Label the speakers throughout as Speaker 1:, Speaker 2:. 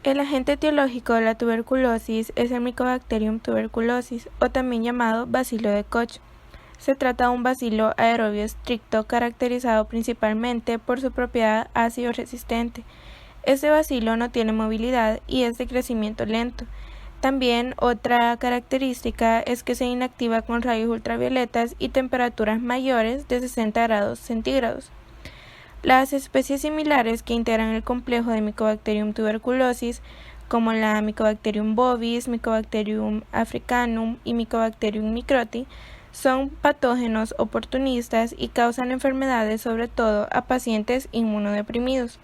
Speaker 1: El agente etiológico de la tuberculosis es el Mycobacterium tuberculosis, o también llamado bacilo de Koch. Se trata de un bacilo aerobio estricto caracterizado principalmente por su propiedad ácido resistente. Este bacilo no tiene movilidad y es de crecimiento lento. También otra característica es que se inactiva con rayos ultravioletas y temperaturas mayores de 60 grados centígrados. Las especies similares que integran el complejo de Mycobacterium tuberculosis, como la Mycobacterium bovis, Mycobacterium africanum y Mycobacterium microti, son patógenos oportunistas y causan enfermedades sobre todo a pacientes inmunodeprimidos.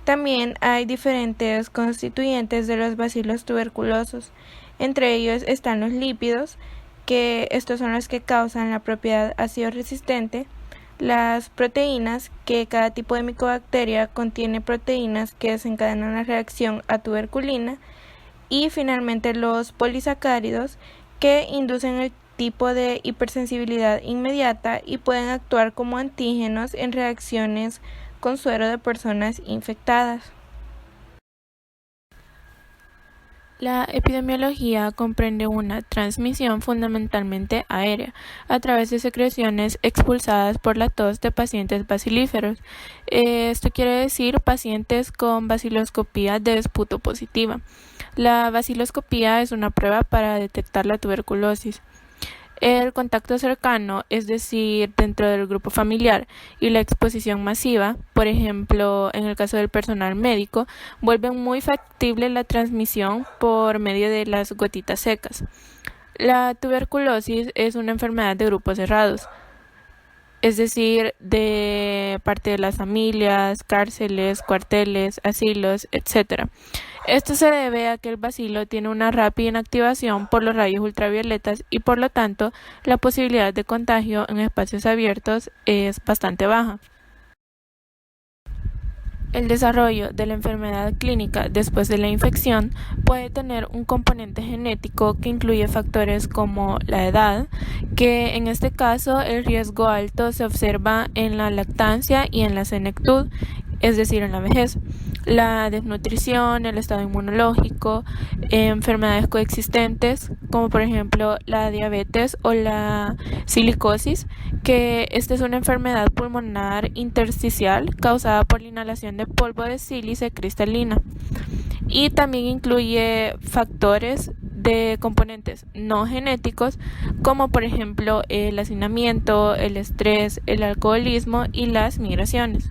Speaker 1: También hay diferentes constituyentes de los bacilos tuberculosos. Entre ellos están los lípidos, que estos son los que causan la propiedad ácido resistente, las proteínas, que cada tipo de micobacteria contiene proteínas que desencadenan la reacción a tuberculina, y finalmente los polisacáridos, que inducen el tipo de hipersensibilidad inmediata y pueden actuar como antígenos en reacciones con suero de personas infectadas. La epidemiología comprende una transmisión fundamentalmente aérea, a través de secreciones expulsadas por la tos de pacientes bacilíferos. Esto quiere decir pacientes con baciloscopía de esputo positiva. La baciloscopía es una prueba para detectar la tuberculosis. El contacto cercano, es decir, dentro del grupo familiar, y la exposición masiva, por ejemplo, en el caso del personal médico, vuelven muy factible la transmisión por medio de las gotitas secas. La tuberculosis es una enfermedad de grupos cerrados, es decir, de parte de las familias, cárceles, cuarteles, asilos, etc. Esto se debe a que el bacilo tiene una rápida inactivación por los rayos ultravioletas y por lo tanto la posibilidad de contagio en espacios abiertos es bastante baja. El desarrollo de la enfermedad clínica después de la infección puede tener un componente genético que incluye factores como la edad, que en este caso el riesgo alto se observa en la lactancia y en la senectud, es decir, en la vejez, la desnutrición, el estado inmunológico, enfermedades coexistentes, como por ejemplo la diabetes o la silicosis, que esta es una enfermedad pulmonar intersticial causada por la inhalación de polvo de sílice cristalina. Y también incluye factores de componentes no genéticos, como por ejemplo el hacinamiento, el estrés, el alcoholismo y las migraciones.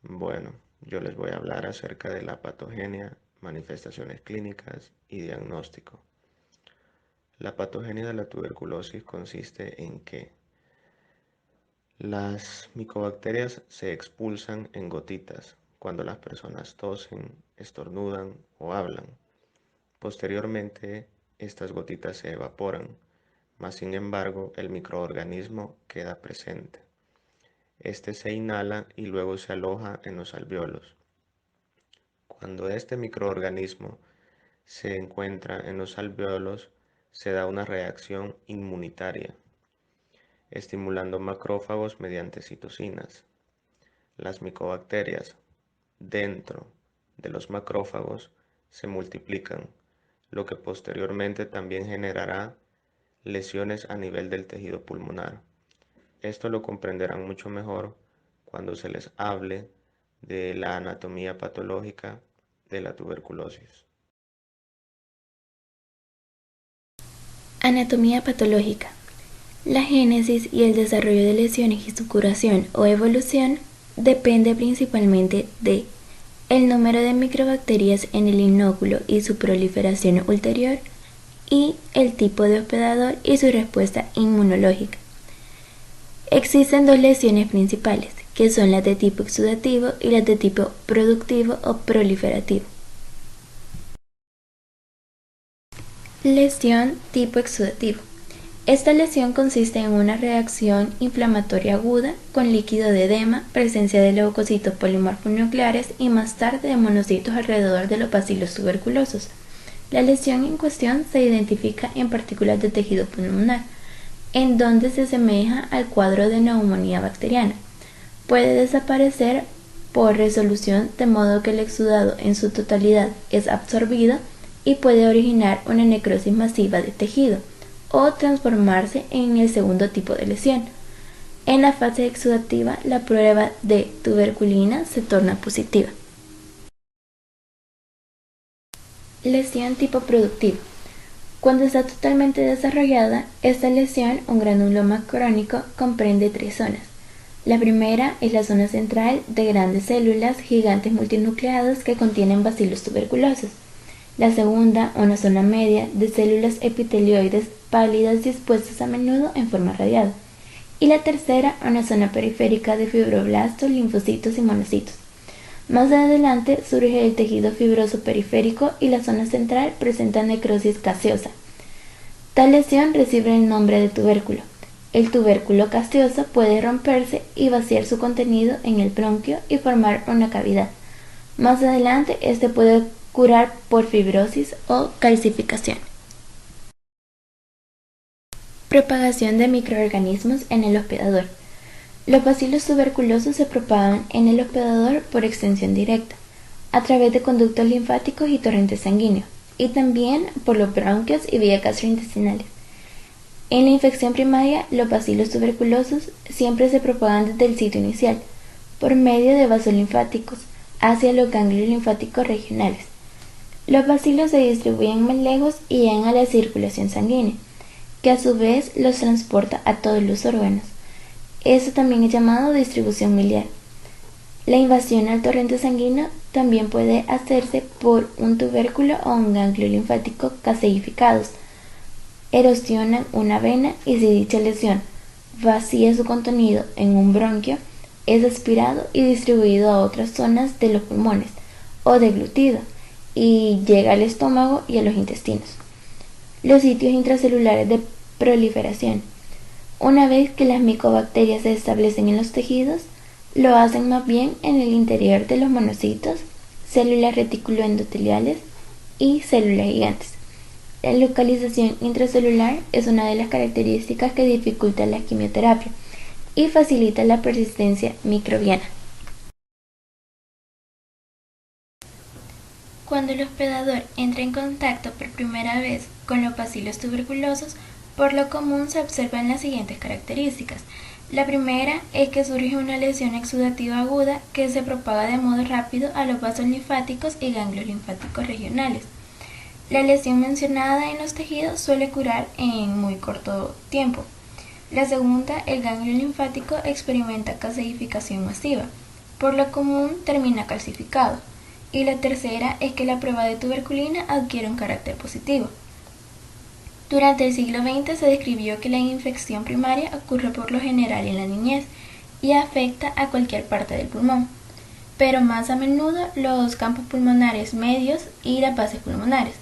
Speaker 2: Bueno, yo les voy a hablar acerca de la patogenia, manifestaciones clínicas y diagnóstico. La patogenia de la tuberculosis consiste en que las micobacterias se expulsan en gotitas cuando las personas tosen, estornudan o hablan. Posteriormente, estas gotitas se evaporan, mas sin embargo el microorganismo queda presente. Este se inhala y luego se aloja en los alvéolos. Cuando este microorganismo se encuentra en los alvéolos, se da una reacción inmunitaria, estimulando macrófagos mediante citocinas. Las micobacterias dentro de los macrófagos se multiplican, lo que posteriormente también generará lesiones a nivel del tejido pulmonar. Esto lo comprenderán mucho mejor cuando se les hable de la anatomía patológica de la tuberculosis.
Speaker 3: Anatomía patológica. La génesis y el desarrollo de lesiones y su curación o evolución depende principalmente de el número de microbacterias en el inóculo y su proliferación ulterior, y el tipo de hospedador y su respuesta inmunológica. Existen dos lesiones principales, que son las de tipo exudativo y las de tipo productivo o proliferativo. Lesión tipo exudativo. Esta lesión consiste en una reacción inflamatoria aguda con líquido de edema, presencia de leucocitos polimorfos nucleares y más tarde de monocitos alrededor de los bacilos tuberculosos. La lesión en cuestión se identifica en partículas de tejido pulmonar, en donde se asemeja al cuadro de neumonía bacteriana. Puede desaparecer por resolución, de modo que el exudado en su totalidad es absorbido y puede originar una necrosis masiva de tejido o transformarse en el segundo tipo de lesión. En la fase exudativa, la prueba de tuberculina se torna positiva. Lesión tipo productivo. Cuando está totalmente desarrollada, esta lesión, un granuloma crónico, comprende 3 zonas. La primera es la zona central de grandes células gigantes multinucleadas que contienen bacilos tuberculosos. La segunda, una zona media de células epitelioides pálidas dispuestas a menudo en forma radial. Y la tercera, una zona periférica de fibroblastos, linfocitos y monocitos. Más adelante surge el tejido fibroso periférico y la zona central presenta necrosis gaseosa. Tal lesión recibe el nombre de tubérculo. El tubérculo gaseoso puede romperse y vaciar su contenido en el bronquio y formar una cavidad. Más adelante este puede curar por fibrosis o calcificación. Propagación de microorganismos en el hospedador. Los bacilos tuberculosos se propagan en el hospedador por extensión directa, a través de conductos linfáticos y torrentes sanguíneos, y también por los bronquios y vías gastrointestinales. En la infección primaria, los bacilos tuberculosos siempre se propagan desde el sitio inicial, por medio de vasos linfáticos, hacia los ganglios linfáticos regionales. Los bacilos se distribuyen más lejos y llegan a la circulación sanguínea, que a su vez los transporta a todos los órganos. Esto también es llamado distribución miliar. La invasión al torrente sanguíneo también puede hacerse por un tubérculo o un ganglio linfático caseificados. Erosionan una vena y si dicha lesión vacía su contenido en un bronquio, es aspirado y distribuido a otras zonas de los pulmones o deglutido y llega al estómago y a los intestinos. Los sitios intracelulares de proliferación. Una vez que las micobacterias se establecen en los tejidos, lo hacen más bien en el interior de los monocitos, células reticuloendoteliales y células gigantes. La localización intracelular es una de las características que dificulta la quimioterapia y facilita la persistencia microbiana. Cuando el hospedador entra en contacto por primera vez con los bacilos tuberculosos, por lo común se observan las siguientes características. La primera es que surge una lesión exudativa aguda que se propaga de modo rápido a los vasos linfáticos y ganglios linfáticos regionales. La lesión mencionada en los tejidos suele curar en muy corto tiempo. La segunda, el ganglio linfático experimenta caseificación masiva, por lo común termina calcificado. Y la tercera es que la prueba de tuberculina adquiere un carácter positivo. Durante el siglo XX se describió que la infección primaria ocurre por lo general en la niñez y afecta a cualquier parte del pulmón, pero más a menudo los campos pulmonares medios y las bases pulmonares.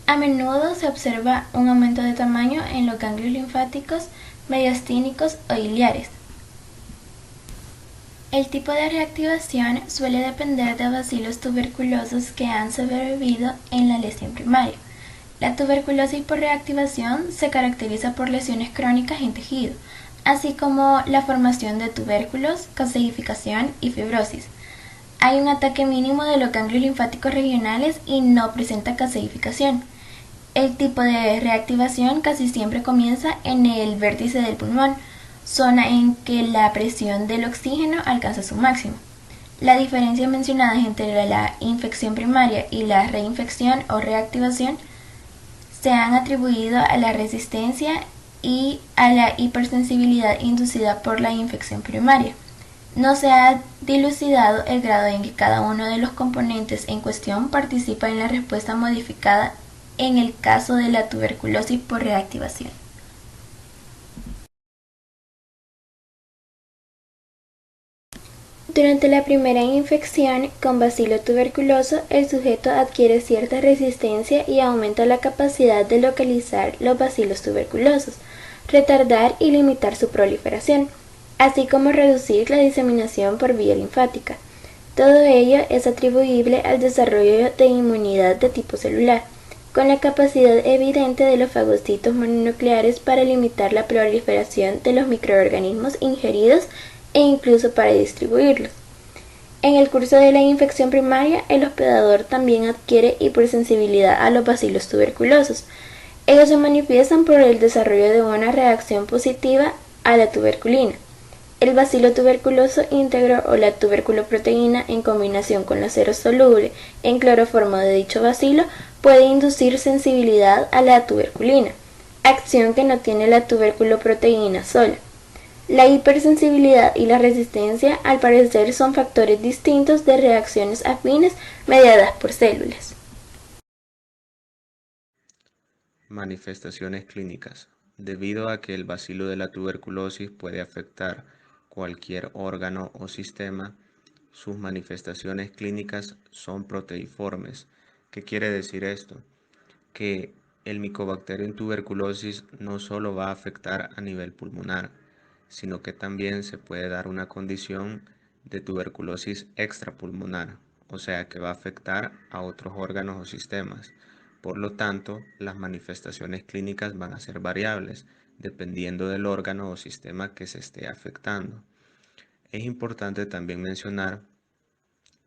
Speaker 3: A menudo se observa un aumento de tamaño en los ganglios linfáticos mediastínicos o iliares. El tipo de reactivación suele depender de bacilos tuberculosos que han sobrevivido en la lesión primaria. La tuberculosis por reactivación se caracteriza por lesiones crónicas en tejido, así como la formación de tubérculos, caseificación y fibrosis. Hay un ataque mínimo de los ganglios linfáticos regionales y no presenta caseificación. El tipo de reactivación casi siempre comienza en el vértice del pulmón, zona en que la presión del oxígeno alcanza su máximo. Las diferencias mencionadas entre la infección primaria y la reinfección o reactivación se han atribuido a la resistencia y a la hipersensibilidad inducida por la infección primaria. No se ha dilucidado el grado en que cada uno de los componentes en cuestión participa en la respuesta modificada en el caso de la tuberculosis por reactivación. Durante la primera infección con bacilo tuberculoso, el sujeto adquiere cierta resistencia y aumenta la capacidad de localizar los bacilos tuberculosos, retardar y limitar su proliferación, así como reducir la diseminación por vía linfática. Todo ello es atribuible al desarrollo de inmunidad de tipo celular, con la capacidad evidente de los fagocitos mononucleares para limitar la proliferación de los microorganismos ingeridos e incluso para distribuirlos. En el curso de la infección primaria, el hospedador también adquiere hipersensibilidad a los bacilos tuberculosos. Ellos se manifiestan por el desarrollo de una reacción positiva a la tuberculina. El bacilo tuberculoso íntegro o la tuberculoproteína en combinación con la soluble en cloroformo de dicho bacilo puede inducir sensibilidad a la tuberculina, acción que no tiene la tuberculoproteína sola. La hipersensibilidad y la resistencia al parecer son factores distintos de reacciones afines mediadas por células.
Speaker 2: Manifestaciones clínicas. Debido a que el bacilo de la tuberculosis puede afectar cualquier órgano o sistema, sus manifestaciones clínicas son proteiformes. ¿Qué quiere decir esto? Que el Mycobacterium tuberculosis no solo va a afectar a nivel pulmonar, sino que también se puede dar una condición de tuberculosis extrapulmonar, o sea que va a afectar a otros órganos o sistemas. Por lo tanto, las manifestaciones clínicas van a ser variables, dependiendo del órgano o sistema que se esté afectando. Es importante también mencionar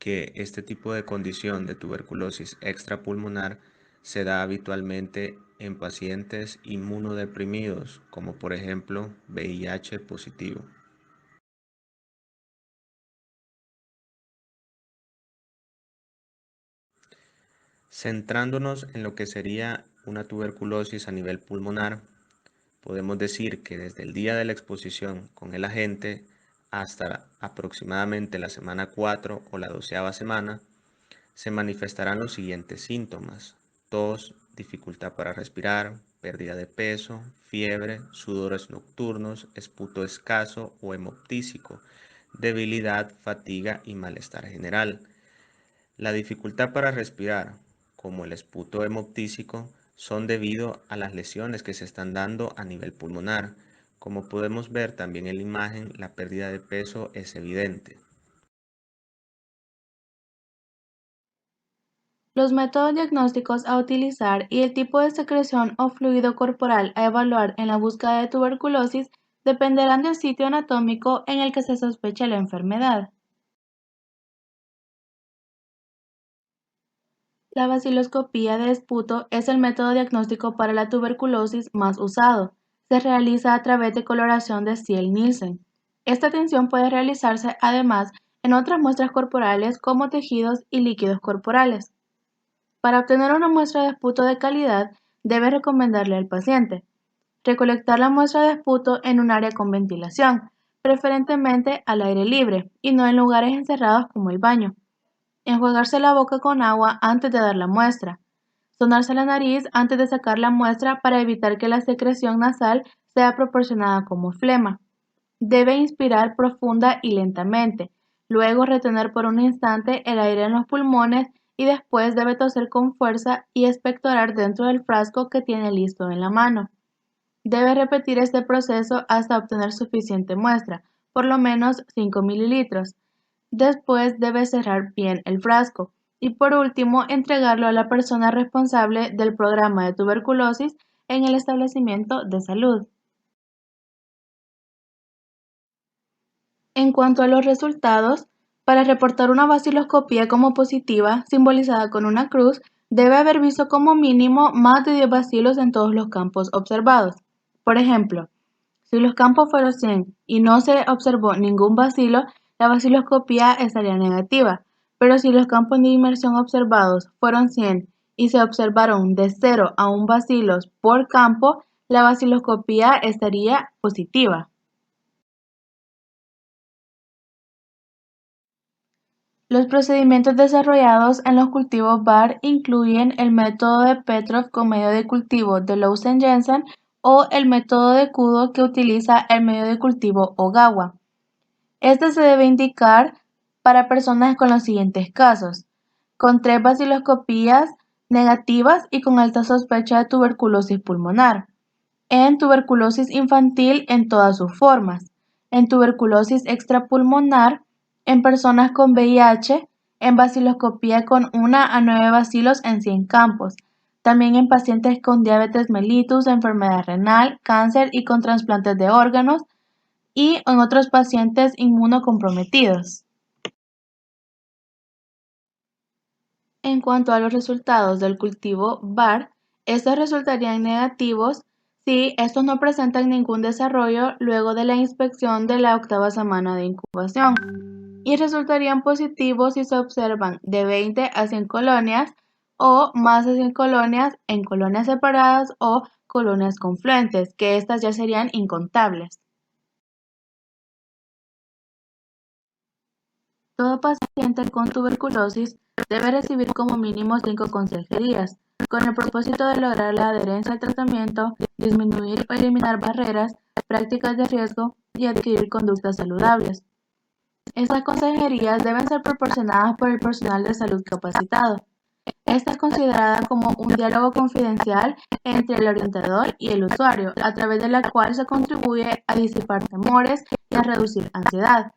Speaker 2: que este tipo de condición de tuberculosis extrapulmonar se da habitualmente en pacientes inmunodeprimidos, como por ejemplo VIH positivo. Centrándonos en lo que sería una tuberculosis a nivel pulmonar, podemos decir que desde el día de la exposición con el agente hasta aproximadamente la semana 4 o la 12ª semana, se manifestarán los siguientes síntomas: tos, dificultad para respirar, pérdida de peso, fiebre, sudores nocturnos, esputo escaso o hemoptísico, debilidad, fatiga y malestar general. La dificultad para respirar, como el esputo hemoptísico, son debido a las lesiones que se están dando a nivel pulmonar. Como podemos ver también en la imagen, la pérdida de peso es evidente.
Speaker 1: Los métodos diagnósticos a utilizar y el tipo de secreción o fluido corporal a evaluar en la búsqueda de tuberculosis dependerán del sitio anatómico en el que se sospecha la enfermedad. La baciloscopía de esputo es el método diagnóstico para la tuberculosis más usado. Se realiza a través de coloración de Ziel-Nielsen. Esta tinción puede realizarse además en otras muestras corporales como tejidos y líquidos corporales. Para obtener una muestra de esputo de calidad, debe recomendarle al paciente recolectar la muestra de esputo en un área con ventilación, preferentemente al aire libre y no en lugares encerrados como el baño. Enjuagarse la boca con agua antes de dar la muestra. Sonarse la nariz antes de sacar la muestra para evitar que la secreción nasal sea proporcionada como flema. Debe inspirar profunda y lentamente, luego retener por un instante el aire en los pulmones y después debe toser con fuerza y expectorar dentro del frasco que tiene listo en la mano. Debe repetir este proceso hasta obtener suficiente muestra, por lo menos 5 mililitros. Después debe cerrar bien el frasco y por último entregarlo a la persona responsable del programa de tuberculosis en el establecimiento de salud. En cuanto a los resultados, para reportar una baciloscopía como positiva, simbolizada con una cruz, debe haber visto como mínimo más de 10 bacilos en todos los campos observados. Por ejemplo, si los campos fueron 100 y no se observó ningún bacilo, la baciloscopía estaría negativa, pero si los campos de inmersión observados fueron 100 y se observaron de 0 a 1 bacilos por campo, la baciloscopía estaría positiva. Los procedimientos desarrollados en los cultivos bar incluyen el método de Petrov con medio de cultivo de Lowsen-Jensen o el método de Kudo que utiliza el medio de cultivo Ogawa. Este se debe indicar para personas con los siguientes casos: con 3 baciloscopías negativas y con alta sospecha de tuberculosis pulmonar, en tuberculosis infantil en todas sus formas, en tuberculosis extrapulmonar, en personas con VIH, en baciloscopía con 1 a 9 bacilos en 100 campos, también en pacientes con diabetes mellitus, enfermedad renal, cáncer y con trasplantes de órganos, y en otros pacientes inmunocomprometidos. En cuanto a los resultados del cultivo VAR, estos resultarían negativos si estos no presentan ningún desarrollo luego de la inspección de la 8ª semana de incubación, y resultarían positivos si se observan de 20 a 100 colonias o más de 100 colonias en colonias separadas o colonias confluentes, que estas ya serían incontables. Todo paciente con tuberculosis debe recibir como mínimo 5 consejerías, con el propósito de lograr la adherencia al tratamiento, disminuir o eliminar barreras, prácticas de riesgo y adquirir conductas saludables. Estas consejerías deben ser proporcionadas por el personal de salud capacitado. Esta es considerada como un diálogo confidencial entre el orientador y el usuario, a través de la cual se contribuye a disipar temores y a reducir ansiedad.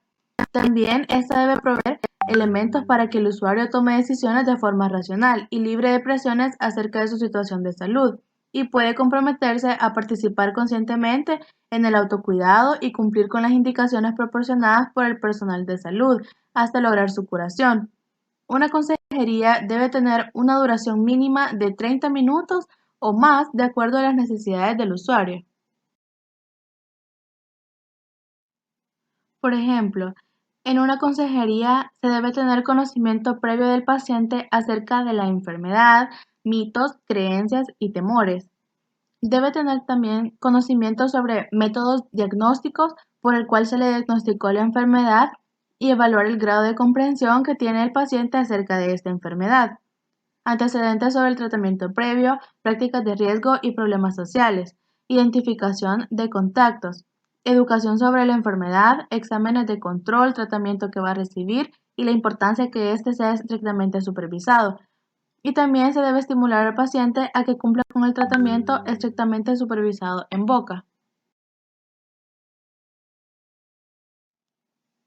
Speaker 1: También esta debe proveer elementos para que el usuario tome decisiones de forma racional y libre de presiones acerca de su situación de salud, y puede comprometerse a participar conscientemente en el autocuidado y cumplir con las indicaciones proporcionadas por el personal de salud hasta lograr su curación. Una consejería debe tener una duración mínima de 30 minutos o más de acuerdo a las necesidades del usuario. Por ejemplo, en una consejería se debe tener conocimiento previo del paciente acerca de la enfermedad, mitos, creencias y temores. Debe tener también conocimiento sobre métodos diagnósticos por el cual se le diagnosticó la enfermedad y evaluar el grado de comprensión que tiene el paciente acerca de esta enfermedad. Antecedentes sobre el tratamiento previo, prácticas de riesgo y problemas sociales, identificación de contactos, educación sobre la enfermedad, exámenes de control, tratamiento que va a recibir y la importancia que éste sea estrictamente supervisado. Y también se debe estimular al paciente a que cumpla con el tratamiento estrictamente supervisado en boca.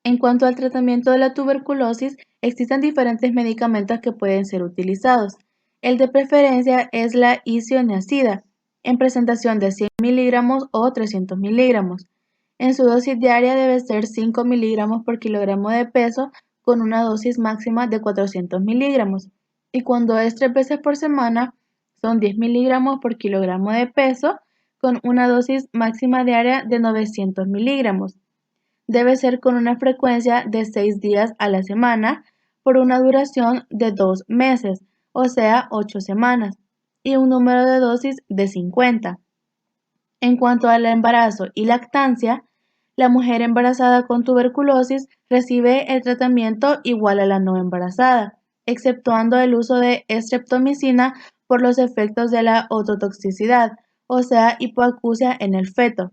Speaker 1: En cuanto al tratamiento de la tuberculosis, existen diferentes medicamentos que pueden ser utilizados. El de preferencia es la isoniazida, en presentación de 100 miligramos o 300 miligramos. En su dosis diaria debe ser 5 miligramos por kilogramo de peso, con una dosis máxima de 400 miligramos. Y cuando es 3 veces por semana, son 10 miligramos por kilogramo de peso, con una dosis máxima diaria de 900 miligramos. Debe ser con una frecuencia de 6 días a la semana por una duración de 2 meses, o sea, 8 semanas, y un número de dosis de 50. En cuanto al embarazo y lactancia, la mujer embarazada con tuberculosis recibe el tratamiento igual a la no embarazada, exceptuando el uso de streptomicina por los efectos de la ototoxicidad, o sea, hipoacusia en el feto,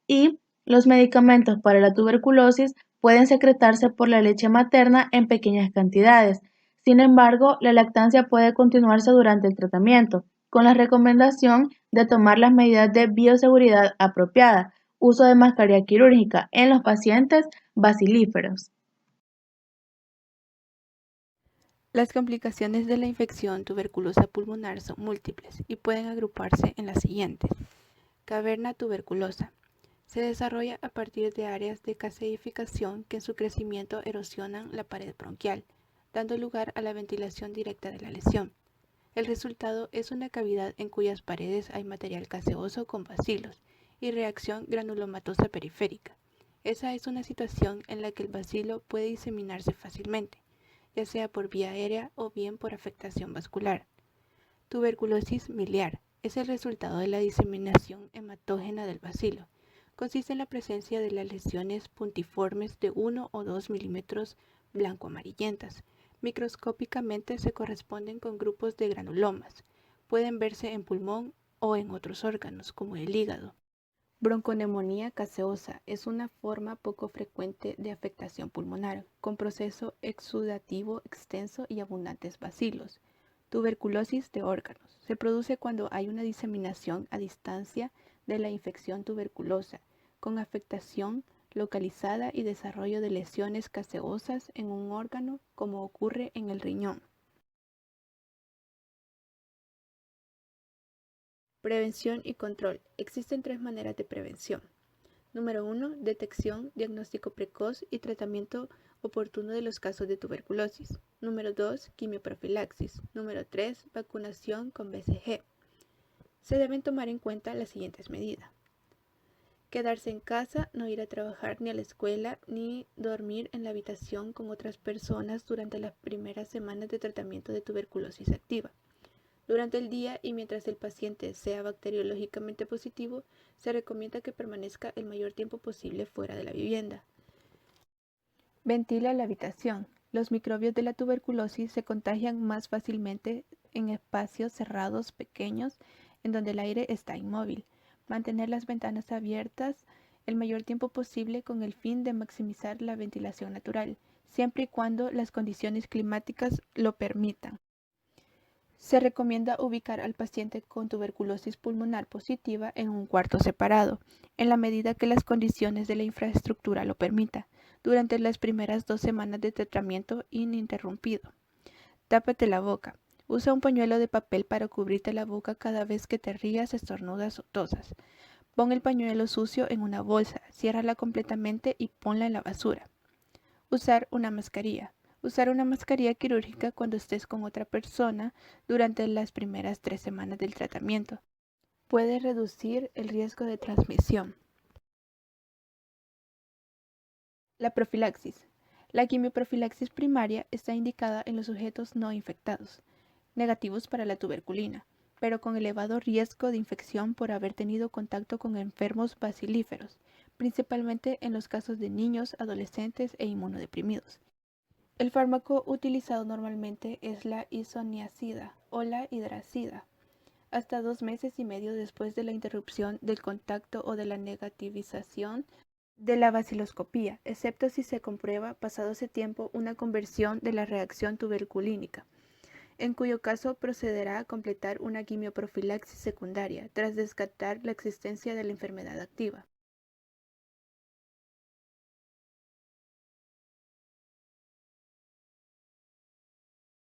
Speaker 1: y los medicamentos para la tuberculosis pueden secretarse por la leche materna en pequeñas cantidades. Sin embargo, la lactancia puede continuarse durante el tratamiento, con la recomendación de tomar las medidas de bioseguridad apropiadas, uso de mascarilla quirúrgica en los pacientes bacilíferos.
Speaker 4: Las complicaciones de la infección tuberculosa pulmonar son múltiples y pueden agruparse en las siguientes. Caverna tuberculosa. Se desarrolla a partir de áreas de calcificación que en su crecimiento erosionan la pared bronquial, dando lugar a la ventilación directa de la lesión. El resultado es una cavidad en cuyas paredes hay material gaseoso con bacilos y reacción granulomatosa periférica. Esa es una situación en la que el bacilo puede diseminarse fácilmente, ya sea por vía aérea o bien por afectación vascular. Tuberculosis miliar es el resultado de la diseminación hematógena del bacilo. Consiste en la presencia de las lesiones puntiformes de 1 o 2 milímetros blanco-amarillentas. Microscópicamente se corresponden con grupos de granulomas. Pueden verse en pulmón o en otros órganos, como el hígado. Bronconeumonía gaseosa es una forma poco frecuente de afectación pulmonar, con proceso exudativo extenso y abundantes bacilos. Tuberculosis de órganos. Se produce cuando hay una diseminación a distancia de la infección tuberculosa, con afectación localizada y desarrollo de lesiones gaseosas en un órgano, como ocurre en el riñón. Prevención y control. Existen 3 maneras de prevención. Número 1. Detección, diagnóstico precoz y tratamiento oportuno de los casos de tuberculosis. Número 2. Quimioprofilaxis. Número 3. Vacunación con BCG. Se deben tomar en cuenta las siguientes medidas. Quedarse en casa, no ir a trabajar ni a la escuela, ni dormir en la habitación con otras personas durante las primeras semanas de tratamiento de tuberculosis activa. Durante el día y mientras el paciente sea bacteriológicamente positivo, se recomienda que permanezca el mayor tiempo posible fuera de la vivienda. Ventila la habitación. Los microbios de la tuberculosis se contagian más fácilmente en espacios cerrados pequeños en donde el aire está inmóvil. Mantener las ventanas abiertas el mayor tiempo posible con el fin de maximizar la ventilación natural, siempre y cuando las condiciones climáticas lo permitan. Se recomienda ubicar al paciente con tuberculosis pulmonar positiva en un cuarto separado, en la medida que las condiciones de la infraestructura lo permitan, durante las primeras 2 semanas de tratamiento ininterrumpido. Tápate la boca. Usa un pañuelo de papel para cubrirte la boca cada vez que te rías, estornudas o tosas. Pon el pañuelo sucio en una bolsa, ciérrala completamente y ponla en la basura. Usar una mascarilla. Usar una mascarilla quirúrgica cuando estés con otra persona durante las primeras 3 semanas del tratamiento. Puede reducir el riesgo de transmisión. La profilaxis. La quimioprofilaxis primaria está indicada en los sujetos no infectados, negativos para la tuberculina, pero con elevado riesgo de infección por haber tenido contacto con enfermos bacilíferos, principalmente en los casos de niños, adolescentes e inmunodeprimidos. El fármaco utilizado normalmente es la isoniazida o la hidracida, hasta 2 meses y medio después de la interrupción del contacto o de la negativización de la baciloscopía, excepto si se comprueba pasado ese tiempo una conversión de la reacción tuberculínica, en cuyo caso procederá a completar una quimioprofilaxis secundaria tras descartar la existencia de la enfermedad activa.